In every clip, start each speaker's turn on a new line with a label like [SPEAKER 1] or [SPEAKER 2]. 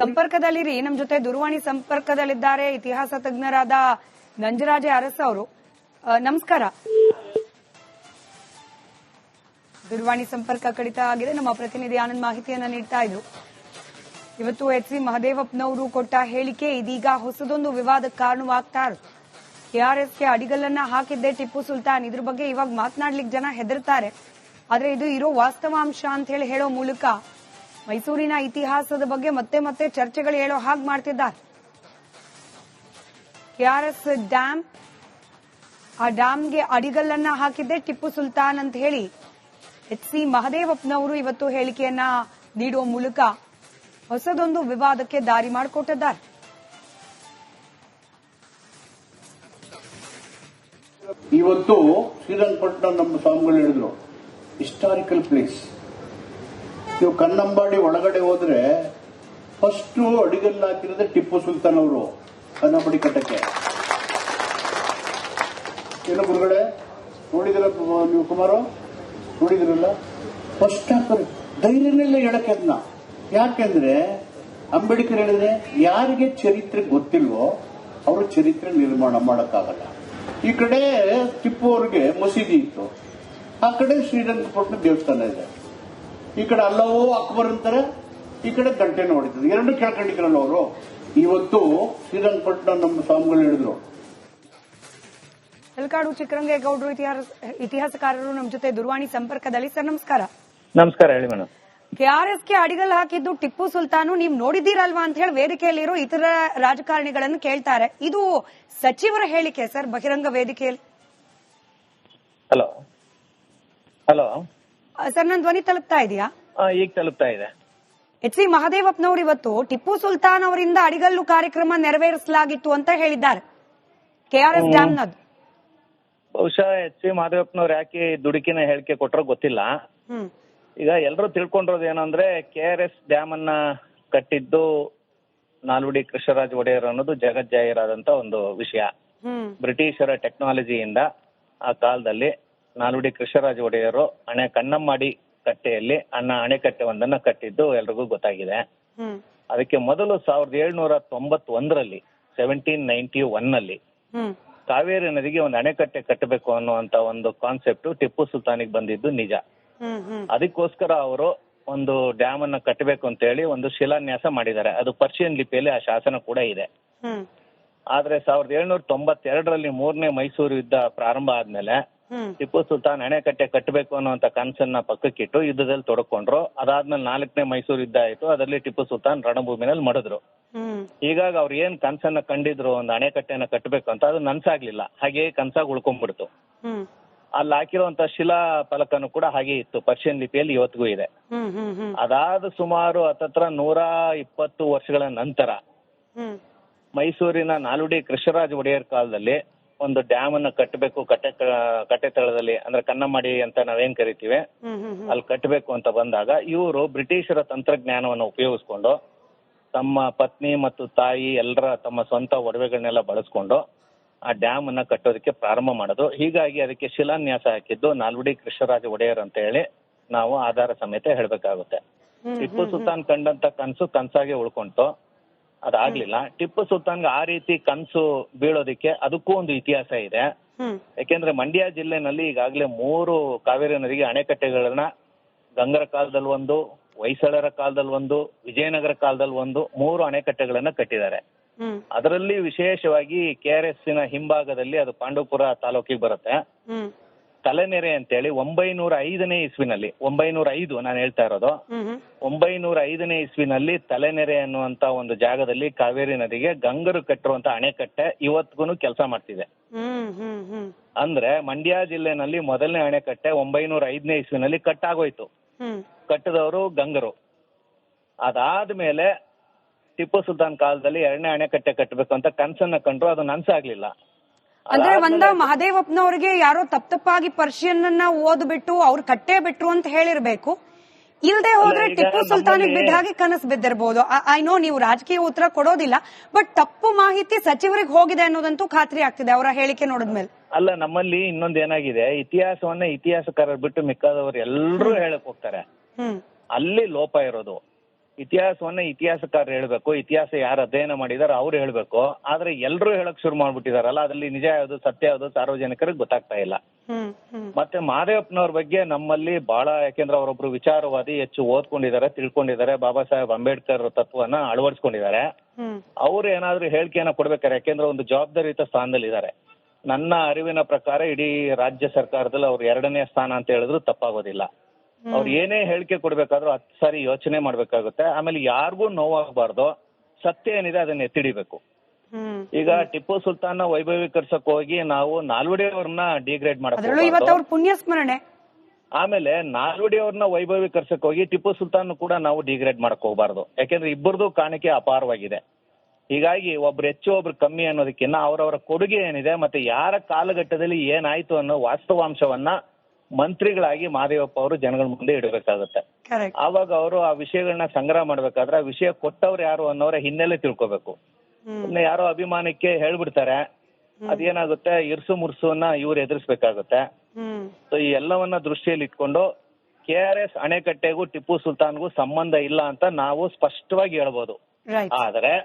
[SPEAKER 1] ಸಂಪರ್ಕದಲ್ಲಿರಿ. ನಮ್ ಜೊತೆ ದೂರವಾಣಿ ಸಂಪರ್ಕದಲ್ಲಿದ್ದಾರೆ ಇತಿಹಾಸ ತಜ್ಞರಾದ ನಂಜರಾಜೆ ಅರಸ್ ಅವರು. ನಮಸ್ಕಾರ. ದೂರವಾಣಿ ಸಂಪರ್ಕ ಕಡಿತ ಆಗಿದೆ. ನಮ್ಮ ಪ್ರತಿನಿಧಿ ಆನಂದ್ ಮಾಹಿತಿಯನ್ನ ನೀಡ್ತಾ ಇದ್ರು. ಇವತ್ತು ಎಚ್.ಸಿ. ಮಹದೇವಪ್ಪನವರು ಕೊಟ್ಟ ಹೇಳಿಕೆ ಇದೀಗ ಹೊಸದೊಂದು ವಿವಾದಕ್ಕೆ ಕಾರಣವಾಗ್ತಾ ಇರೋದು. ಕೆಆರ್ಎಸ್ಗೆ ಅಡಿಗಲ್ಲನ್ನ ಹಾಕಿದ್ದೆ ಟಿಪ್ಪು ಸುಲ್ತಾನ್. ಇದ್ರ ಬಗ್ಗೆ ಇವಾಗ ಮಾತನಾಡ್ಲಿಕ್ಕೆ ಜನ ಹೆದರ್ತಾರೆ. ಆದ್ರೆ ಇದು ಇರೋ ವಾಸ್ತವಾಂಶ ಅಂತ ಹೇಳೋ ಮೂಲಕ ಮೈಸೂರಿನ ಇತಿಹಾಸದ ಬಗ್ಗೆ ಮತ್ತೆ ಮತ್ತೆ ಚರ್ಚೆಗಳು ಹೇಳೋ ಹಾಗೆ ಮಾಡ್ತಿದ್ದಾರೆ. ಕೆಆರ್ಎಸ್ ಡ್ಯಾಮ್, ಆ ಡ್ಯಾಮ್ಗೆ ಅಡಿಗಲ್ಲನ್ನ ಹಾಕಿದ್ದೆ ಟಿಪ್ಪು ಸುಲ್ತಾನ್ ಅಂತ ಹೇಳಿ ಎಚ್.ಸಿ. ಮಹದೇವಪ್ಪನವರು ಇವತ್ತು ಹೇಳಿಕೆಯನ್ನ ನೀಡುವ ಮೂಲಕ ಹೊಸದೊಂದು ವಿವಾದಕ್ಕೆ ದಾರಿ ಮಾಡಿಕೊಟ್ಟಿದ್ದಾರೆ.
[SPEAKER 2] ಇವತ್ತು ಶ್ರೀರಂಗಪಟ್ಟಣ ನಮ್ಮ ಸ್ವಾಮಿಗಳು ಹೇಳಿದ್ರು ಹಿಸ್ಟಾರಿಕಲ್ ಪ್ಲೇಸ್. ನೀವು ಕನ್ನಂಬಾಡಿ ಒಳಗಡೆ ಹೋದ್ರೆ ಫಸ್ಟ್ ಅಡಿಗಲ್ಲು ಹಾಕಿರೋದೇ ಟಿಪ್ಪು ಸುಲ್ತಾನ್ ಅವರು ಕನ್ನಂಬಾಡಿ ಕಟ್ಟಕ್ಕೆ. ಏನು ಗುರುಗಳೇ ನೋಡಿದಿರ ನೀವು ಕುಮಾರು ನೋಡಿದಿರಲ್ಲ, ಫಸ್ಟ್ ಹಾಕೋರು ಧೈರ್ಯನೆಲ್ಲ ಹೇಳಕ್ಕೆ ಅದನ್ನ. ಯಾಕೆಂದ್ರೆ ಅಂಬೇಡ್ಕರ್ ಹೇಳಿದ್ರೆ ಯಾರಿಗೆ ಚರಿತ್ರೆ ಗೊತ್ತಿಲ್ವೋ ಅವರು ಚರಿತ್ರೆ ನಿರ್ಮಾಣ ಮಾಡಕ್ಕಾಗಲ್ಲ. ಈ ಕಡೆ ಟಿಪ್ಪು ಅವ್ರಿಗೆ ಮಸೀದಿ ಇತ್ತು, ಆ ಕಡೆ ಶ್ರೀರಂಗಪಟ್ಟಣ ದೇವಸ್ಥಾನ ಇದೆ. ಈ ಕಡೆ ಅಲ್ಲವೋ ಅಕ್ಬರ್ ಅಂತಾರೆ, ಈ ಕಡೆ ಗಂಟೆ ನೋಡಿದ್ರು. ಎರಡು ಕೇಳ್ಕೊಂಡಿದ್ರಲ್ಲ ಅವರು. ಇವತ್ತು ಶ್ರೀರಂಗಪಟ್ಟಣ ನಮ್ಮ ಸ್ವಾಮಿಗಳು ಹೇಳಿದ್ರು.
[SPEAKER 1] ಯಲಕಾಡು ಚಿಕ್ಕರಂಗೇಗೌಡರು ಇತಿಹಾಸಕಾರರು ನಮ್ಮ ಜೊತೆ ದೂರವಾಣಿ ಸಂಪರ್ಕದಲ್ಲಿ. ಸರ್ ನಮಸ್ಕಾರ.
[SPEAKER 3] ನಮಸ್ಕಾರ, ಹೇಳಿ ಮೇಡಮ್.
[SPEAKER 1] ಕೆಆರ್ಎಸ್ಗೆ ಅಡಿಗಲ್ ಹಾಕಿದ್ದು ಟಿಪ್ಪು ಸುಲ್ತಾನು, ನೀವು ನೋಡಿದ್ದೀರಲ್ವಾ ಅಂತ ಹೇಳಿ ವೇದಿಕೆಯಲ್ಲಿರೋ ಇತರ ರಾಜಕಾರಣಿಗಳನ್ನು ಕೇಳ್ತಾರೆ. ಇದು ಸಚಿವರ ಹೇಳಿಕೆ ಸರ್ ಬಹಿರಂಗ ವೇದಿಕೆಯಲ್ಲಿ.
[SPEAKER 3] ಹಲೋ ಹಲೋ
[SPEAKER 1] ಸರ್, ನನ್ನ ಧ್ವನಿ ತಲುಪ್ತಾ ಇದೆಯಾ?
[SPEAKER 3] ಈಗ ತಲುಪ್ತಾ ಇದೆ.
[SPEAKER 1] ಎಚ್.ಸಿ. ಮಹದೇವಪ್ಪನವರು ಇವತ್ತು ಟಿಪ್ಪು ಸುಲ್ತಾನ್ ಅವರಿಂದ ಅಡಿಗಲ್ಲು ಕಾರ್ಯಕ್ರಮ ನೆರವೇರಿಸಲಾಗಿತ್ತು ಅಂತ ಹೇಳಿದ್ದಾರೆ ಕೆಆರ್ಎಸ್ ಡ್ಯಾಮ್ನದ್ದು.
[SPEAKER 3] ಬಹುಶಃ ಎಚ್.ಸಿ. ಮಹದೇವಪ್ಪನವ್ರು ಯಾಕೆ ದುಡುಕಿನ ಹೇಳಿಕೆ ಕೊಟ್ಟರೋ ಗೊತ್ತಿಲ್ಲ. ಈಗ ಎಲ್ಲರೂ ತಿಳ್ಕೊಂಡಿರೋದು ಏನಂದ್ರೆ KRS ಡ್ಯಾಮ್ ಅನ್ನ ಕಟ್ಟಿದ್ದು ನಾಲ್ವಡಿ ಕೃಷ್ಣರಾಜ ಒಡೆಯರ್ ಅನ್ನೋದು ಜಗಜ್ಜಾಹೀರಾದಂತ ಒಂದು ವಿಷಯ. ಬ್ರಿಟಿಷರ ಟೆಕ್ನಾಲಜಿಯಿಂದ ಆ ಕಾಲದಲ್ಲಿ ನಾಲ್ವಡಿ ಕೃಷ್ಣರಾಜ ಒಡೆಯರು ಕನ್ನಂಬಾಡಿ ಕಟ್ಟೆಯಲ್ಲಿ ಅಣೆಕಟ್ಟೆ ಒಂದನ್ನ ಕಟ್ಟಿದ್ದು ಎಲ್ರಿಗೂ ಗೊತ್ತಾಗಿದೆ. ಅದಕ್ಕೆ ಮೊದಲು 1791ರಲ್ಲಿ 1791ನಲ್ಲಿ ಕಾವೇರಿ ನದಿಗೆ ಒಂದು ಅಣೆಕಟ್ಟೆ ಕಟ್ಟಬೇಕು ಅನ್ನುವಂತ ಒಂದು ಕಾನ್ಸೆಪ್ಟ್ ಟಿಪ್ಪು ಸುಲ್ತಾನಿಗೆ ಬಂದಿದ್ದು ನಿಜ. ಅದಕ್ಕೋಸ್ಕರ ಅವರು ಒಂದು ಡ್ಯಾಮ್ ಅನ್ನ ಕಟ್ಟಬೇಕು ಅಂತ ಹೇಳಿ ಒಂದು ಶಿಲಾನ್ಯಾಸ ಮಾಡಿದ್ದಾರೆ. ಅದು ಪರ್ಷಿಯನ್ ಲಿಪಿಯಲ್ಲಿ ಆ ಶಾಸನ ಕೂಡ ಇದೆ. ಆದ್ರೆ 1792ರಲ್ಲಿ 3ನೇ ಮೈಸೂರು ಯುದ್ಧ ಪ್ರಾರಂಭ ಆದ್ಮೇಲೆ ಟಿಪ್ಪು ಸುಲ್ತಾನ್ ಅಣೆಕಟ್ಟೆ ಕಟ್ಟಬೇಕು ಅನ್ನುವಂತ ಕನಸನ್ನ ಪಕ್ಕಕ್ಕಿಟ್ಟು ಯುದ್ಧದಲ್ಲಿ ತೊಡಕೊಂಡ್ರು. ಅದಾದ್ಮೇಲೆ 4ನೇ ಮೈಸೂರು ಯುದ್ಧ ಆಯ್ತು. ಅದರಲ್ಲಿ ಟಿಪ್ಪು ಸುಲ್ತಾನ್ ರಣಭೂಮಿನಲ್ಲಿ ಮಡಿದ್ರು. ಹೀಗಾಗಿ ಅವ್ರು ಏನ್ ಕನಸನ್ನ ಕಂಡಿದ್ರು ಒಂದು ಅಣೆಕಟ್ಟೆನ ಕಟ್ಟಬೇಕು ಅಂತ, ಅದು ನನ್ಸಾಗ್ಲಿಲ್ಲ, ಹಾಗೆ ಕನಸಾಗಿ ಉಳ್ಕೊಂಡ್ಬಿಡ್ತು. ಅಲ್ಲಿ ಹಾಕಿರುವಂತ ಶಿಲಾ ಫಲಕನು ಕೂಡ ಹಾಗೆ ಇತ್ತು, ಪರ್ಷಿಯನ್ ಲಿಪಿಯಲ್ಲಿ ಇವತ್ತಿಗೂ ಇದೆ. ಅದಾದ ಸುಮಾರು ಹತ್ತತ್ರ 120 ವರ್ಷಗಳ ನಂತರ ಮೈಸೂರಿನ ನಾಲ್ವಡಿ ಕೃಷ್ಣರಾಜ ಒಡೆಯರ್ ಕಾಲದಲ್ಲಿ ಒಂದು ಡ್ಯಾಮ್ ಅನ್ನ ಕಟ್ಟಬೇಕು, ಕಟ್ಟೆ ತಳದಲ್ಲಿ ಅಂದ್ರೆ ಕನ್ನಂಬಾಡಿ ಅಂತ ನಾವೇನ್ ಕರಿತೀವಿ ಅಲ್ಲಿ ಕಟ್ಟಬೇಕು ಅಂತ ಬಂದಾಗ ಇವರು ಬ್ರಿಟಿಷರ ತಂತ್ರಜ್ಞಾನವನ್ನು ಉಪಯೋಗಿಸ್ಕೊಂಡು ತಮ್ಮ ಪತ್ನಿ ಮತ್ತು ತಾಯಿ ಎಲ್ಲರ ತಮ್ಮ ಸ್ವಂತ ಒಡವೆಗಳನ್ನೆಲ್ಲ ಬಳಸ್ಕೊಂಡು ಆ ಡ್ಯಾಮ್ ಅನ್ನ ಕಟ್ಟೋದಕ್ಕೆ ಪ್ರಾರಂಭ ಮಾಡೋದು. ಹೀಗಾಗಿ ಅದಕ್ಕೆ ಶಿಲಾನ್ಯಾಸ ಹಾಕಿದ್ದು ನಾಲ್ವಡಿ ಕೃಷ್ಣರಾಜ ಒಡೆಯರ್ ಅಂತ ಹೇಳಿ ನಾವು ಆಧಾರ ಸಮೇತ ಹೇಳ್ಬೇಕಾಗುತ್ತೆ. ಟಿಪ್ಪು ಸುಲ್ತಾನ್ ಕಂಡಂತ ಕನ್ಸು ಕನ್ಸಾಗೆ ಉಳ್ಕೊಂತು, ಅದಾಗ್ಲಿಲ್ಲ. ಟಿಪ್ಪು ಸುಲ್ತಾನ್ಗೆ ಆ ರೀತಿ ಕನ್ಸು ಬೀಳೋದಿಕ್ಕೆ ಅದಕ್ಕೂ ಒಂದು ಇತಿಹಾಸ ಇದೆ. ಯಾಕೆಂದ್ರೆ ಮಂಡ್ಯ ಜಿಲ್ಲೆನಲ್ಲಿ ಈಗಾಗಲೇ 3 ಕಾವೇರಿ ನದಿಗೆ ಅಣೆಕಟ್ಟೆಗಳನ್ನ ಗಂಗರ ಕಾಲದಲ್ಲಿ ಒಂದು, ಹೊಯ್ಸಳರ ಕಾಲದಲ್ಲಿ ಒಂದು, ವಿಜಯನಗರ ಕಾಲದಲ್ಲಿ ಒಂದು, 3 ಅಣೆಕಟ್ಟೆಗಳನ್ನ ಕಟ್ಟಿದ್ದಾರೆ. ಅದರಲ್ಲಿ ವಿಶೇಷವಾಗಿ KRS ಹಿಂಭಾಗದಲ್ಲಿ ಅದು ಪಾಂಡವಪುರ ತಾಲೂಕಿಗೆ ಬರುತ್ತೆ. ತಲೆನೆರೆ ಅಂತೇಳಿ 905ನೇ ಇಸ್ವಿನಲ್ಲಿ, 905 ನಾನು ಹೇಳ್ತಾ ಇರೋದು, 905ನೇ ಇಸ್ವಿನಲ್ಲಿ ತಲೆನೆರೆ ಅನ್ನುವಂತ ಒಂದು ಜಾಗದಲ್ಲಿ ಕಾವೇರಿ ನದಿಗೆ ಗಂಗರು ಕಟ್ಟಿರುವಂತ ಅಣೆಕಟ್ಟೆ ಇವತ್ತಿಗೂ ಕೆಲಸ ಮಾಡ್ತಿದೆ. ಅಂದ್ರೆ ಮಂಡ್ಯ ಜಿಲ್ಲೆನಲ್ಲಿ ಮೊದಲನೇ ಅಣೆಕಟ್ಟೆ 905ನೇ ಇಸ್ವಿನಲ್ಲಿ ಕಟ್ಟಾಗೋಯ್ತು. ಕಟ್ಟಿದವರು ಗಂಗರು. ಅದಾದ್ಮೇಲೆ ಟಿಪ್ಪು ಸುಲ್ತಾನ್ ಕಾಲದಲ್ಲಿ 2ನೇ ಅಣೆಕಟ್ಟೆ ಕಟ್ಟಬೇಕು ಅಂತ ಕನ್ಸನ್ನ ಕಂಡ್ರು, ಅದು ನನ್ಸಾಗ್ಲಿಲ್ಲ.
[SPEAKER 1] ಅಂದ್ರೆ ಮಹದೇವಪ್ಪನವ್ರಿಗೆ ಯಾರೋ ತಪ್ಪಾಗಿ ಪರ್ಷಿಯನ್ ಅನ್ನ ಓದ್ಬಿಟ್ಟು ಅವ್ರು ಕಟ್ಟೆ ಬಿಟ್ರು ಅಂತ ಹೇಳಿರ್ಬೇಕು. ಇಲ್ದೆ ಹೋದ್ರೆ ಟಿಪ್ಪು ಸುಲ್ತಾನಿಗೆ ಬಿದ್ದ ಹಾಗೆ ಕನಸು ಬಿದ್ದಿರಬಹುದು. ಐ ನೋ ನೀವು ರಾಜಕೀಯ ಉತ್ತರ ಕೊಡೋದಿಲ್ಲ, ಬಟ್ ತಪ್ಪು ಮಾಹಿತಿ ಸಚಿವರಿಗೆ ಹೋಗಿದೆ ಅನ್ನೋದಂತೂ ಖಾತ್ರಿ ಆಗ್ತಿದೆ ಅವರ ಹೇಳಿಕೆ ನೋಡಿದ್ಮೇಲೆ.
[SPEAKER 3] ಅಲ್ಲ, ನಮ್ಮಲ್ಲಿ ಇನ್ನೊಂದು ಏನಾಗಿದೆ, ಇತಿಹಾಸವನ್ನ ಇತಿಹಾಸಕಾರರು ಬಿಟ್ಟು ಮಿಕ್ಕಾದವರು ಎಲ್ಲರೂ ಹೇಳಕ್ ಹೋಗ್ತಾರೆ. ಅಲ್ಲಿ ಲೋಪ ಇರೋದು. ಇತಿಹಾಸವನ್ನ ಇತಿಹಾಸಕಾರರು ಹೇಳ್ಬೇಕು, ಇತಿಹಾಸ ಯಾರು ಅಧ್ಯಯನ ಮಾಡಿದಾರೆ ಅವ್ರು ಹೇಳ್ಬೇಕು. ಆದ್ರೆ ಎಲ್ರು ಹೇಳಕ್ ಶುರು ಮಾಡ್ಬಿಟ್ಟಿದಾರಲ್ಲ, ಅದ್ರಲ್ಲಿ ನಿಜ ಯಾವ್ದು ಸತ್ಯ ಯಾವ್ದು ಸಾರ್ವಜನಿಕರಿಗೆ ಗೊತ್ತಾಗ್ತಾ ಇಲ್ಲ. ಮತ್ತೆ ಮಹದೇವಪ್ಪನವ್ರ ಬಗ್ಗೆ ನಮ್ಮಲ್ಲಿ ಬಹಳ, ಯಾಕೆಂದ್ರೆ ಅವರೊಬ್ರು ವಿಚಾರವಾದಿ, ಹೆಚ್ಚು ಓದ್ಕೊಂಡಿದ್ದಾರೆ, ತಿಳ್ಕೊಂಡಿದ್ದಾರೆ, ಬಾಬಾ ಸಾಹೇಬ್ ಅಂಬೇಡ್ಕರ್ ತತ್ವನ ಅಳವಡಿಸ್ಕೊಂಡಿದ್ದಾರೆ. ಅವ್ರು ಏನಾದ್ರು ಹೇಳಿಕೆಯನ್ನ ಕೊಡ್ಬೇಕಾರೆ, ಯಾಕೆಂದ್ರೆ ಒಂದು ಜವಾಬ್ದಾರಿಯುತ ಸ್ಥಾನದಲ್ಲಿ ಇದ್ದಾರೆ. ನನ್ನ ಅರಿವಿನ ಪ್ರಕಾರ ಇಡೀ ರಾಜ್ಯ ಸರ್ಕಾರದಲ್ಲಿ ಅವ್ರು 2ನೇ ಸ್ಥಾನ ಅಂತ ಹೇಳಿದ್ರು ತಪ್ಪಾಗೋದಿಲ್ಲ. ಅವ್ರು ಏನೇ ಹೇಳಿಕೆ ಕೊಡ್ಬೇಕಾದ್ರೂ 10 ಸಾರಿ ಯೋಚನೆ ಮಾಡ್ಬೇಕಾಗುತ್ತೆ. ಆಮೇಲೆ ಯಾರಿಗೂ ನೋವಾಗಬಾರ್ದು, ಸತ್ಯ ಏನಿದೆ ಅದನ್ನ ಎತ್ತಿಡಿಬೇಕು. ಈಗ ಟಿಪ್ಪು ಸುಲ್ತಾನ್ ವೈಭವೀಕರಿಸಕ್ ಹೋಗಿ ನಾವು ನಾಲ್ವಡಿ ಅವ್ರನ್ನ ಡಿಗ್ರೇಡ್ ಮಾಡಕ್
[SPEAKER 1] ಪುಣ್ಯ ಸ್ಮರಣೆ,
[SPEAKER 3] ಆಮೇಲೆ ನಾಲ್ವಡಿ ಅವ್ರನ್ನ ವೈಭವೀಕರಿಸಕ್ ಹೋಗಿ ಟಿಪ್ಪು ಸುಲ್ತಾನ್ ಕೂಡ ನಾವು ಡಿಗ್ರೇಡ್ ಮಾಡಕ್ ಹೋಗ್ಬಾರ್ದು. ಯಾಕೆಂದ್ರೆ ಇಬ್ಬರದು ಕಾಣಿಕೆ ಅಪಾರವಾಗಿದೆ. ಹೀಗಾಗಿ ಒಬ್ರು ಹೆಚ್ಚು ಒಬ್ರು ಕಮ್ಮಿ ಅನ್ನೋದಕ್ಕಿಂತ ಅವರವರ ಕೊಡುಗೆ ಏನಿದೆ ಮತ್ತೆ ಯಾರ ಕಾಲಘಟ್ಟದಲ್ಲಿ ಏನಾಯ್ತು ಅನ್ನೋ ವಾಸ್ತವಾಂಶವನ್ನ ಮಂತ್ರಿಗಳಾಗಿ ಮಹದೇವಪ್ಪ ಅವರು ಜನಗಳ ಮುಂದೆ ಇಡಬೇಕಾಗುತ್ತೆ. ಆವಾಗ ಅವರು ಆ ವಿಷಯಗಳನ್ನ ಸಂಗ್ರಹ ಮಾಡ್ಬೇಕಾದ್ರೆ ಆ ವಿಷಯ ಕೊಟ್ಟವ್ರು ಯಾರು ಅನ್ನೋರ ಹಿನ್ನೆಲೆ ತಿಳ್ಕೋಬೇಕು. ಯಾರೋ ಅಭಿಮಾನಕ್ಕೆ ಹೇಳ್ಬಿಡ್ತಾರೆ, ಅದೇನಾಗುತ್ತೆ ಇರ್ಸು ಮುರ್ಸುವನ್ನ ಇವ್ರು ಎದುರಿಸ್ಬೇಕಾಗುತ್ತೆ. ಸೊ ಈ ಎಲ್ಲವನ್ನ ದೃಷ್ಟಿಯಲ್ಲಿ ಇಟ್ಕೊಂಡು KRS ಅಣೆಕಟ್ಟೆಗೂ ಟಿಪ್ಪು ಸುಲ್ತಾನ್ಗೂ ಸಂಬಂಧ ಇಲ್ಲ ಅಂತ ನಾವು ಸ್ಪಷ್ಟವಾಗಿ ಹೇಳ್ಬೋದು. ಆದ್ರೆ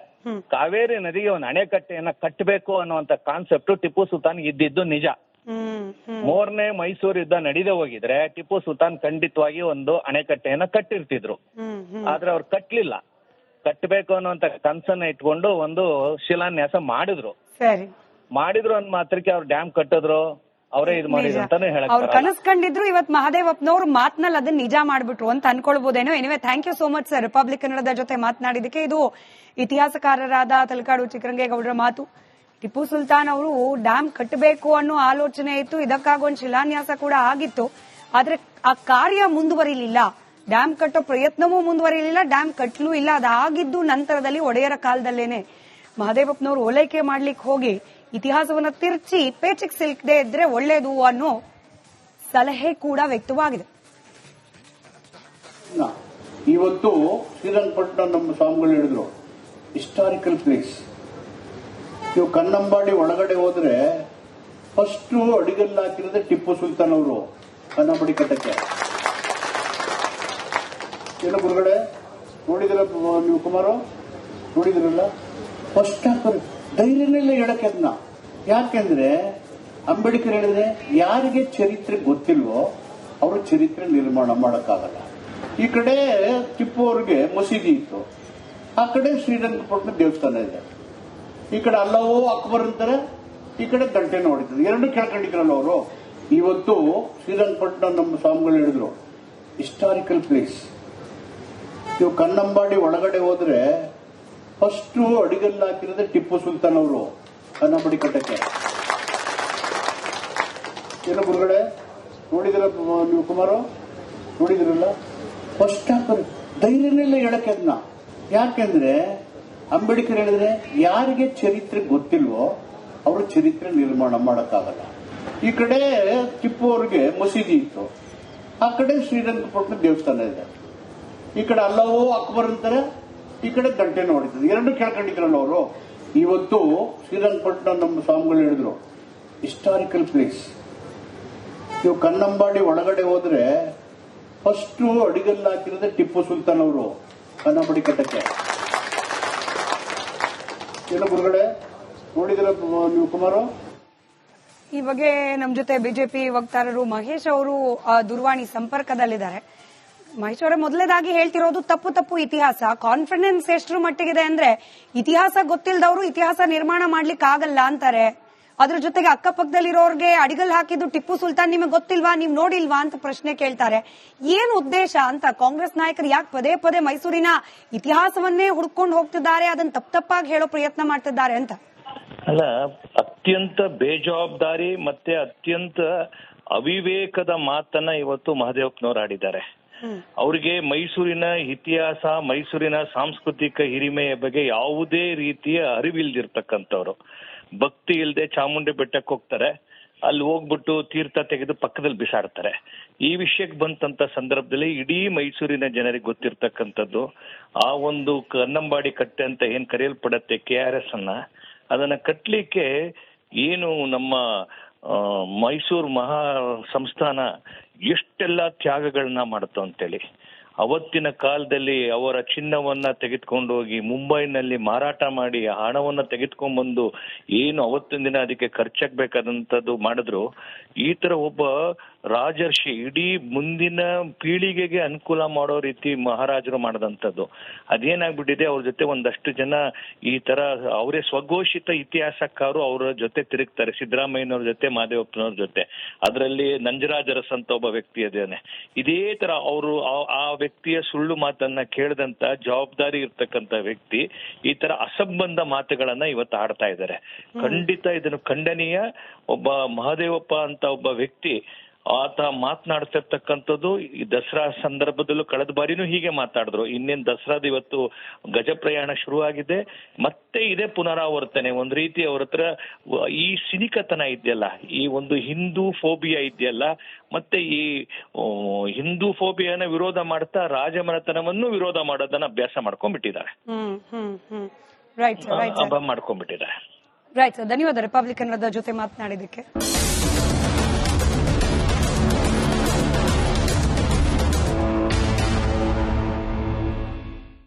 [SPEAKER 3] ಕಾವೇರಿ ನದಿಗೆ ಒಂದು ಅಣೆಕಟ್ಟೆಯನ್ನ ಕಟ್ಟಬೇಕು ಅನ್ನುವಂತ ಕಾನ್ಸೆಪ್ಟ್ ಟಿಪ್ಪು ಸುಲ್ತಾನ್ ಇದ್ದಿದ್ದು ನಿಜ. 3ನೇ ಮೈಸೂರು ಯುದ್ಧ ನಡೀದೇ ಹೋಗಿದ್ರೆ ಟಿಪ್ಪು ಸುಲ್ತಾನ್ ಖಂಡಿತವಾಗಿ ಒಂದು ಅಣೆಕಟ್ಟೆಯನ್ನ ಕಟ್ಟಿರ್ತಿದ್ರು. ಆದ್ರೆ ಅವ್ರು ಕಟ್ಲಿಲ್ಲ. ಕಟ್ಟಬೇಕು ಅನ್ನುವಂತ ಕನ್ಸನ್ನ ಇಟ್ಕೊಂಡು ಒಂದು ಶಿಲಾನ್ಯಾಸ ಮಾಡಿದ್ರು ಅಂದ್ ಮಾತ್ರಕ್ಕೆ ಅವ್ರು ಡ್ಯಾಮ್ ಕಟ್ಟಿದ್ರು, ಅವರೇ ಇದು ಮಾಡಿದ್ರು ಅಂತಾನೆ ಹೇಳಕ್
[SPEAKER 1] ಅವ್ರು ಕನಸ್ಕೊಂಡಿದ್ರು. ಇವತ್ ಮಹದೇವಪ್ಪನವ್ರು ಮಾತ್ನಲ್ಲಿ ಅದನ್ನ ನಿಜ ಮಾಡ್ಬಿಟ್ರು ಅಂತ ಅನ್ಕೊಳ್ಬಹುದೇನೋ. Anyway, thank you so much sir, Republic ಕನ್ನಡದ ಜೊತೆ ಮಾತನಾಡಿದಕ್ಕೆ. ಇದು ಇತಿಹಾಸಕಾರರಾದ ತಲಕಾಡು ಚಿಕ್ಕರಂಗೇಗೌಡರ ಮಾತು. ಟಿಪ್ಪು ಸುಲ್ತಾನ್ ಅವರು ಡ್ಯಾಮ್ ಕಟ್ಟಬೇಕು ಅನ್ನೋ ಆಲೋಚನೆ ಇತ್ತು, ಇದಕ್ಕಾಗಿ ಒಂದು ಶಿಲಾನ್ಯಾಸ ಕೂಡ ಆಗಿತ್ತು. ಆದ್ರೆ ಆ ಕಾರ್ಯ ಮುಂದುವರಿಲಿಲ್ಲ, ಡ್ಯಾಮ್ ಕಟ್ಟೋ ಪ್ರಯತ್ನವೂ ಮುಂದುವರಿಲಿಲ್ಲ, ಡ್ಯಾಮ್ ಕಟ್ಟಲೂ ಇಲ್ಲ. ಅದಾಗಿದ್ದು ನಂತರದಲ್ಲಿ ಒಡೆಯರ ಕಾಲದಲ್ಲೇನೆ. ಮಹದೇವಪ್ಪನವರು ಓಲೈಕೆ ಮಾಡ್ಲಿಕ್ಕೆ ಹೋಗಿ ಇತಿಹಾಸವನ್ನ ತಿರ್ಚಿ ಪೇಚಿಗೆ ಸಿಲ್ಕದೆ ಇದ್ರೆ ಒಳ್ಳೇದು ಅನ್ನೋ ಸಲಹೆ ಕೂಡ ವ್ಯಕ್ತವಾಗಿದೆ.
[SPEAKER 2] ಇವತ್ತು ಶ್ರೀರಂಗಪಟ್ಟಣ ನಮ್ಮ ಸ್ವಾಮಿಗಳು ಹೇಳಿದ್ರು ಹಿಸ್ಟಾರಿಕಲ್ ಪ್ಲೇಸ್. ನೀವು ಕನ್ನಂಬಾಡಿ ಒಳಗಡೆ ಹೋದ್ರೆ ಫಸ್ಟ್ ಅಡಿಗಲ್ಲು ಹಾಕಿರೋದೇ ಟಿಪ್ಪು ಸುಲ್ತಾನ್ ಅವರು ಕನ್ನಂಬಾಡಿ ಕಟ್ಟಕ್ಕೆ. ಏನು ಗುರುಗಡೆ ನೋಡಿದ್ರ ನೀವು ಕುಮಾರು ನೋಡಿದ್ರಲ್ಲ, ಫಸ್ಟ್ ಹಾಕೋರು ಧೈರ್ಯನೆಲ್ಲ ಹೇಳಕ್ಕೆ ಅದನ್ನ. ಯಾಕೆಂದ್ರೆ ಅಂಬೇಡ್ಕರ್ ಹೇಳಿದ್ರೆ ಯಾರಿಗೆ ಚರಿತ್ರೆ ಗೊತ್ತಿಲ್ವೋ ಅವರು ಚರಿತ್ರೆ ನಿರ್ಮಾಣ ಮಾಡಕ್ಕಾಗಲ್ಲ. ಈ ಕಡೆ ಟಿಪ್ಪು ಅವ್ರಿಗೆ ಮಸೀದಿ ಇತ್ತು, ಆ ಕಡೆ ಶ್ರೀರಂಗಪಟ್ಟಣ ದೇವಸ್ಥಾನ ಇದೆ. ಈ ಕಡೆ ಅಲ್ಲವೋ ಅಕ್ಬರ್ ಅಂತಾರೆ, ಈ ಕಡೆ ಗಂಟೆನ ಹೊಡಿತದೆ. ಎರಡು ಕೇಳ್ಕೊಂಡಿದ್ರಲ್ಲ ಅವರು. ಇವತ್ತು ಶ್ರೀರಂಗಪಟ್ಟಣ ನಮ್ಮ ಸ್ವಾಮಿಗಳು ಹೇಳಿದ್ರು ಹಿಸ್ಟಾರಿಕಲ್ ಪ್ಲೇಸ್. ನೀವು ಕನ್ನಂಬಾಡಿ ಒಳಗಡೆ ಹೋದ್ರೆ ಫಸ್ಟ್ ಅಡಿಗಲ್ಲು ಹಾಕಿರೋದೇ ಟಿಪ್ಪು ಸುಲ್ತಾನ್ ಅವರು ಕನ್ನಂಬಾಡಿ ಕಟ್ಟಕ್ಕೆ. ಏನು ಗುರುಗಡೆ ನೋಡಿದ್ರ ನೀವು ಕುಮಾರು ನೋಡಿದ್ರಲ್ಲ, ಫಸ್ಟ್ ಹಾಕೋರು ಧೈರ್ಯನೆಲ್ಲ ಹೇಳಕ್ಕೆ ಅದನ್ನ. ಯಾಕೆಂದ್ರೆ ಅಂಬೇಡ್ಕರ್ ಹೇಳಿದ್ರೆ ಯಾರಿಗೆ ಚರಿತ್ರೆ ಗೊತ್ತಿಲ್ವೋ ಅವರು ಚರಿತ್ರೆ ನಿರ್ಮಾಣ ಮಾಡಕ್ಕಾಗಲ್ಲ. ಈ ಕಡೆ ಟಿಪ್ಪು ಅವ್ರಿಗೆ ಮಸೀದಿ ಇತ್ತು, ಆ ಕಡೆ ಶ್ರೀರಂಗಪಟ್ಟಣ ದೇವಸ್ಥಾನ ಇದೆ. ಈ ಕಡೆ ಅಲ್ಲವೋ ಅಕ್ಬರ್ ಅಂತಾರೆ, ಈ ಕಡೆ ಗಂಟೆನ ಹೊಡಿತದೆ. ಎರಡು ಕೇಳ್ಕೊಂಡಿದ್ರಲ್ಲ ಅವರು. ಇವತ್ತು ಶ್ರೀರಂಗಪಟ್ಟಣ ನಮ್ಮ ಸ್ವಾಮಿಗಳು ಹೇಳಿದ್ರು ಹಿಸ್ಟಾರಿಕಲ್ ಪ್ಲೇಸ್. ನೀವು ಕನ್ನಂಬಾಡಿ ಒಳಗಡೆ ಹೋದ್ರೆ ಫಸ್ಟ್ ಅಡಿಗಲ್ಲು ಹಾಕಿರೋದೇ ಟಿಪ್ಪು ಸುಲ್ತಾನ್ ಅವರು ಕನ್ನಂಬಾಡಿ ಕಟ್ಟಕ್ಕೆ. ಏನು ಗುರುಗಡೆ ನೋಡಿದ್ರ ನೀವು ಕುಮಾರು.
[SPEAKER 1] ಈ ಬಗ್ಗೆ ನಮ್ಮ ಜೊತೆ ಬಿಜೆಪಿ ವಕ್ತಾರರು ಮಹೇಶ್ ಅವರು ದೂರವಾಣಿ ಸಂಪರ್ಕದಲ್ಲಿದ್ದಾರೆ. ಮಹೇಶ್ ಅವರೇ, ಮೊದಲನೇದಾಗಿ ಹೇಳ್ತಿರೋದು ತಪ್ಪು ಇತಿಹಾಸ. ಕಾನ್ಫಿಡೆನ್ಸ್ ಎಷ್ಟರ ಮಟ್ಟಿಗಿದೆ ಅಂದ್ರೆ ಇತಿಹಾಸ ಗೊತ್ತಿಲ್ಲದವರು ಇತಿಹಾಸ ನಿರ್ಮಾಣ ಮಾಡ್ಲಿಕ್ಕೆ ಆಗಲ್ಲ ಅಂತಾರೆ. ಅದ್ರ ಜೊತೆಗೆ ಅಕ್ಕಪಕ್ಕದಲ್ಲಿರೋರ್ಗೆ ಅಡಿಗಲ್ ಹಾಕಿದ್ದು ಟಿಪ್ಪು ಸುಲ್ತಾನ್ ನಿಮಗೆ ಗೊತ್ತಿಲ್ವಾ, ನೀವು ನೋಡಿಲ್ವಾ ಅಂತ ಪ್ರಶ್ನೆ ಕೇಳ್ತಾರೆ. ಏನು ಉದ್ದೇಶ ಅಂತ ಕಾಂಗ್ರೆಸ್ ನಾಯಕರು ಯಾಕೆ ಪದೇ ಪದೇ ಮೈಸೂರಿನ ಇತಿಹಾಸವನ್ನೇ ಹುಡ್ಕೊಂಡು ಹೋಗ್ತಿದ್ದಾರೆ, ಅದನ್ನ ತಪ್ಪಾಗಿ ಹೇಳೋ ಪ್ರಯತ್ನ ಮಾಡ್ತಿದ್ದಾರೆ ಅಂತ?
[SPEAKER 4] ಅಲ್ಲ, ಅತ್ಯಂತ ಬೇಜವಾಬ್ದಾರಿ ಮತ್ತೆ ಅತ್ಯಂತ ಅವಿವೇಕದ ಮಾತನ್ನ ಇವತ್ತು ಮಹದೇವಪ್ಪನವರು ಆಡಿದ್ದಾರೆ. ಅವ್ರಿಗೆ ಮೈಸೂರಿನ ಇತಿಹಾಸ, ಮೈಸೂರಿನ ಸಾಂಸ್ಕೃತಿಕ ಹಿರಿಮೆಯ ಬಗ್ಗೆ ಯಾವುದೇ ರೀತಿಯ ಅರಿವಿಲ್ದಿರ್ತಕ್ಕಂಥವ್ರು. ಭಕ್ತಿ ಇಲ್ಲದೆ ಚಾಮುಂಡಿ ಬೆಟ್ಟಕ್ಕೆ ಹೋಗ್ತಾರೆ, ಅಲ್ಲಿ ಹೋಗ್ಬಿಟ್ಟು ತೀರ್ಥ ತೆಗೆದು ಪಕ್ಕದಲ್ಲಿ ಬಿಸಾಡ್ತಾರೆ. ಈ ವಿಷಯಕ್ಕೆ ಬಂತಂತ ಸಂದರ್ಭದಲ್ಲಿ ಇಡೀ ಮೈಸೂರಿನ ಜನರಿಗೆ ಗೊತ್ತಿರ್ತಕ್ಕಂಥದ್ದು ಆ ಒಂದು ಕನ್ನಂಬಾಡಿ ಕಟ್ಟೆ ಅಂತ ಏನ್ ಕರೆಯಲ್ಪಡತ್ತೆ KRS ಅನ್ನ, ಅದನ್ನ ಕಟ್ಲಿಕ್ಕೆ ಏನು ನಮ್ಮ ಮೈಸೂರು ಮಹಾ ಸಂಸ್ಥಾನ ಎಷ್ಟೆಲ್ಲ ತ್ಯಾಗಗಳನ್ನ ಮಾಡುತ್ತೋ ಅಂತೇಳಿ. ಅವತ್ತಿನ ಕಾಲದಲ್ಲಿ ಅವರ ಚಿನ್ನವನ್ನ ತೆಗೆದುಕೊಂಡು ಹೋಗಿ ಮುಂಬೈನಲ್ಲಿ ಮಾರಾಟ ಮಾಡಿ ಹಣವನ್ನ ತೆಗೆದುಕೊಂಡ್ ಬಂದು ಏನು ಅವತ್ತಿನ ದಿನ ಅದಕ್ಕೆ ಖರ್ಚಾಗ್ಬೇಕಾದಂತದ್ದು ಮಾಡಿದ್ರು. ಈ ತರ ಒಬ್ಬ ರಾಜರ್ಷಿ ಇಡೀ ಮುಂದಿನ ಪೀಳಿಗೆಗೆ ಅನುಕೂಲ ಮಾಡೋ ರೀತಿ ಮಹಾರಾಜರು ಮಾಡದಂತದ್ದು ಅದೇನಾಗ್ಬಿಟ್ಟಿದೆ. ಅವ್ರ ಜೊತೆ ಒಂದಷ್ಟು ಜನ ಈ ತರ ಅವರೇ ಸ್ವಘೋಷಿತ ಇತಿಹಾಸಕಾರರು ಅವರ ಜೊತೆ ತಿರುಗ್ತಾರೆ. ಸಿದ್ದರಾಮಯ್ಯನವ್ರ ಜೊತೆ, ಮಹದೇವಪ್ಪನವ್ರ ಜೊತೆ. ಅದರಲ್ಲಿ ನಂಜರಾಜ್ ಅರಸ್ ಅಂತ ಒಬ್ಬ ವ್ಯಕ್ತಿ ಅದೇನೆ. ಇದೇ ತರ ಅವರು ಆ ವ್ಯಕ್ತಿಯ ಸುಳ್ಳು ಮಾತನ್ನ ಕೇಳದಂತ ಜವಾಬ್ದಾರಿ ಇರ್ತಕ್ಕಂತ ವ್ಯಕ್ತಿ ಈ ತರ ಅಸಂಬಂಧ ಮಾತುಗಳನ್ನ ಇವತ್ತು ಆಡ್ತಾ ಇದ್ದಾರೆ. ಖಂಡಿತ ಇದನ್ನು ಖಂಡನೀಯ. ಒಬ್ಬ ಮಹದೇವಪ್ಪ ಅಂತ ಒಬ್ಬ ವ್ಯಕ್ತಿ ಆತ ಮಾತನಾಡ್ತಿರ್ತಕ್ಕಂಥದ್ದು ಈ ದಸರಾ ಸಂದರ್ಭದಲ್ಲೂ ಕಳೆದ ಬಾರಿನೂ ಹೀಗೆ ಮಾತಾಡಿದ್ರು. ಇನ್ನೇನ್ ದಸರಾದ ಇವತ್ತು ಗಜ ಪ್ರಯಾಣ ಶುರುವಾಗಿದೆ, ಮತ್ತೆ ಇದೇ ಪುನರಾವರ್ತನೆ. ಒಂದ್ ರೀತಿ ಅವ್ರ ಹತ್ರ ಈ ಸಿನಿಕತನ ಇದೆಯಲ್ಲ, ಈ ಒಂದು ಹಿಂದೂ ಫೋಬಿಯಾ ಇದೆಯಲ್ಲ, ಮತ್ತೆ ಈ ಹಿಂದೂ ಫೋಬಿಯಾನ ವಿರೋಧ ಮಾಡ್ತಾ ರಾಜಮನೆತನವನ್ನು ವಿರೋಧ ಮಾಡೋದನ್ನ ಅಭ್ಯಾಸ ಮಾಡ್ಕೊಂಡ್ಬಿಟ್ಟಿದ್ದಾರೆ,
[SPEAKER 1] ಮಾಡ್ಕೊಂಡ್ಬಿಟ್ಟಿದ್ದಾರೆ. ರೈಟ್ ಸರ್, ಧನ್ಯವಾದ ರಿಪಬ್ಲಿಕ್ ಕನ್ನಡದ ಜೊತೆ ಮಾತನಾಡಿದಕ್ಕೆ.